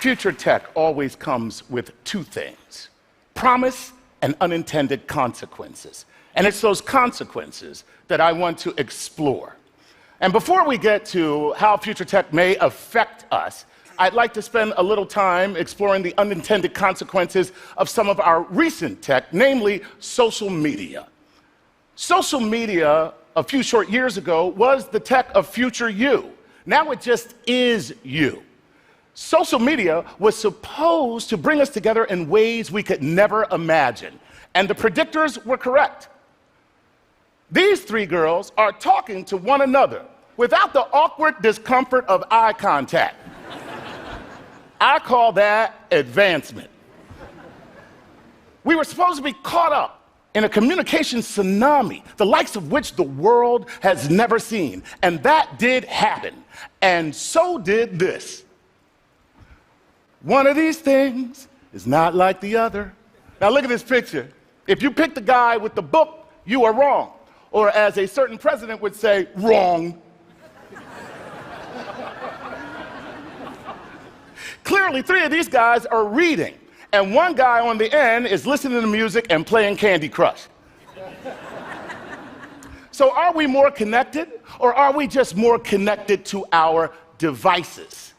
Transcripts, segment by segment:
Future tech always comes with two things: promise and unintended consequences. And it's those consequences that I want to explore. And before we get to how future tech may affect us, I'd like to spend a little time exploring the unintended consequences of some of our recent tech, namely social media. Social media, a few short years ago, was the tech of future you. Now it just is you. Social media was supposed to bring us together in ways we could never imagine, and the predictors were correct. These three girls are talking to one another without the awkward discomfort of eye contact. I call that advancement. We were supposed to be caught up in a communication tsunami, the likes of which the world has never seen, and that did happen, and so did this. One of these things is not like the other. Now look at this picture. If you pick the guy with the book, you are wrong. Or as a certain president would say, wrong. Clearly, three of these guys are reading, and one guy on the end is listening to music and playing Candy Crush. So are we more connected, or are we just more connected to our devices?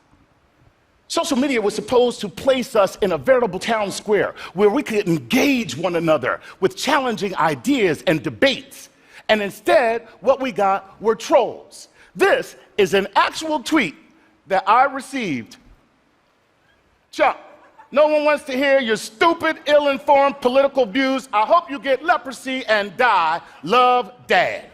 Social media was supposed to place us in a veritable town square where we could engage one another with challenging ideas and debates. And instead, what we got were trolls. This is an actual tweet that I received. Chuck, no one wants to hear your stupid, ill-informed political views. I hope you get leprosy and die. Love, Dad.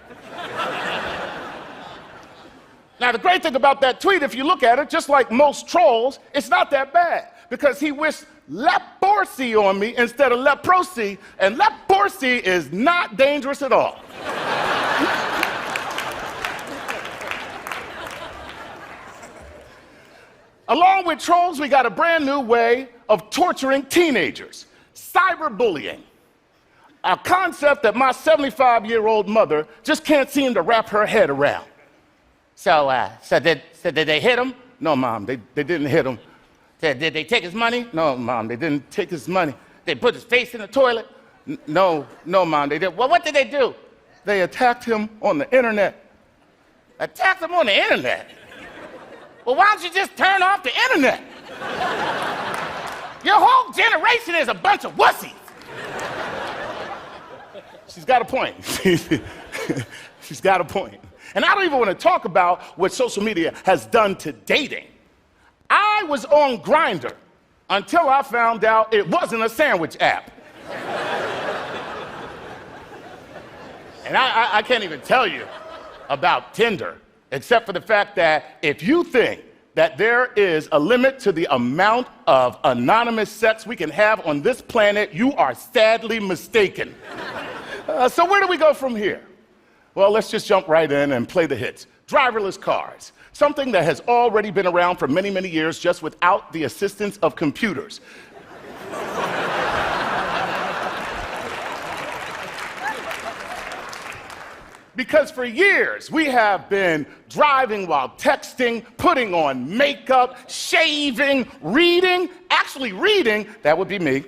Now, the great thing about that tweet, if you look at it, just like most trolls, it's not that bad, because he wished leprosy on me instead of leprosy, and leprosy is not dangerous at all. Along with trolls, we got a brand new way of torturing teenagers: cyberbullying. A concept that my 75-year-old mother just can't seem to wrap her head around. So did they hit him? No, Mom, they didn't hit him. Did they take his money? No, Mom, they didn't take his money. They put his face in the toilet? No, Mom, they didn't. Well, what did they do? They attacked him on the internet. Attacked him on the internet? Well, why don't you just turn off the internet? Your whole generation is a bunch of wussies. She's got a point. She's got a point. And I don't even want to talk about what social media has done to dating. I was on Grindr until I found out it wasn't a sandwich app. And I can't even tell you about Tinder, except for the fact that if you think that there is a limit to the amount of anonymous sex we can have on this planet, you are sadly mistaken. So where do we go from here? Well, let's just jump right in and play the hits. Driverless cars, something that has already been around for many, many years, just without the assistance of computers. Because for years, we have been driving while texting, putting on makeup, shaving, reading. Actually reading, that would be me.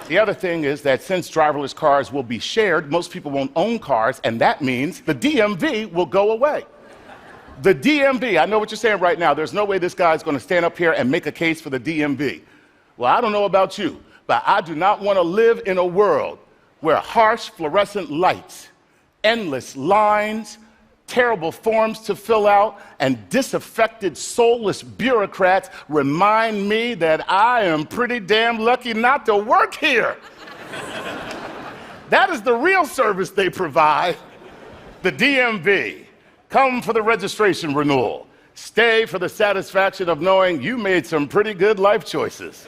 The other thing is that since driverless cars will be shared, most people won't own cars, and that means the DMV will go away. The DMV, I know what you're saying right now. There's no way this guy's going to stand up here and make a case for the DMV. Well, I don't know about you, but I do not want to live in a world where harsh fluorescent lights, endless lines, terrible forms to fill out, and disaffected, soulless bureaucrats remind me that I am pretty damn lucky not to work here. That is the real service they provide, the DMV. Come for the registration renewal. Stay for the satisfaction of knowing you made some pretty good life choices.